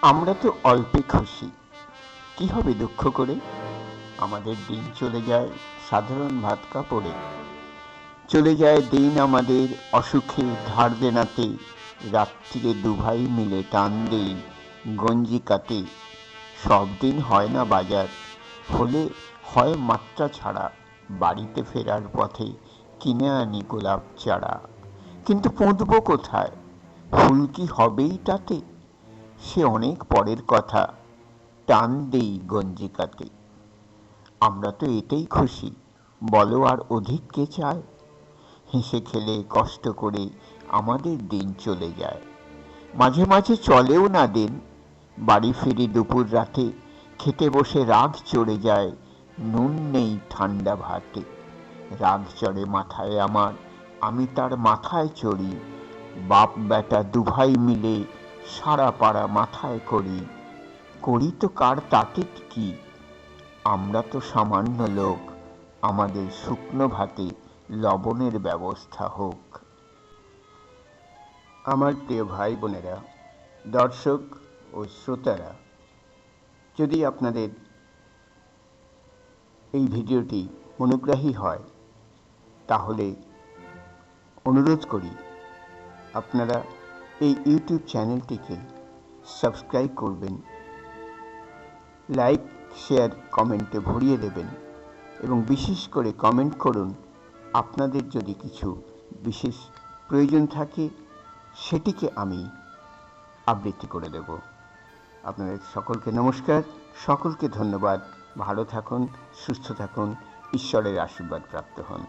আমরা তো অল্পে খুশি, কি হবে দুঃখ করে? আমাদের দিন চলে যায় সাধারণ ভাত কাপড়ে, চলে যায় দিন আমাদের অসুখে ধার দেনাতে, রাত্রিরে দুভাই মিলে টান দেই গঞ্জি কাতে। সব দিন হয় না বাজার, হলে হয় মাত্রা ছাড়া, বাড়িতে ফেরার পথে কিনে আনি গোলাপ চারা। কিন্তু পুঁতব কোথায়? ফুল কি হবেই তাতে? সে অনেক পরের কথা, টান দেই গঞ্জিকাতে। আমরা তো এতেই খুশি, বলো আর অধিক কে চায়? হেসে খেলে কষ্ট করে আমাদের দিন চলে যায়। মাঝে মাঝে চলেও না দিন, বাড়ি ফিরি দুপুর রাতে, খেতে বসে রাগ চড়ে যায়, নুন নেই ঠান্ডা ভাতে। রাগ চড়ে মাথায় আমার, আমি তার মাথায় চড়ি, বাপ বেটা দুভাই মিলে সারা পাড়া মাথায় করি। করি তো কার তাতে কি, আমরা তো সামান্য লোক, আমাদের শুকনো ভাতে লবণের ব্যবস্থা হোক। আমার প্রিয় ভাই বোনেরা, দর্শক ও শ্রোতারা, যদি আপনাদের এই ভিডিওটি অনুগ্রাহী হয় তাহলে অনুরোধ করি আপনারা এই ইউটিউব চ্যানেলটিকে সাবস্ক্রাইব করবেন, লাইক শেয়ার কমেন্টে ভরিয়ে দেবেন এবং বিশেষ করে কমেন্ট করুন আপনাদের যদি কিছু বিশেষ প্রয়োজন থাকে, সেটিকে আমি আবৃত্তি করে দেব। আপনাদের সকলকে নমস্কার, সকলকে ধন্যবাদ। ভালো থাকুন, সুস্থ থাকুন, ঈশ্বরের আশীর্বাদ প্রাপ্ত হন।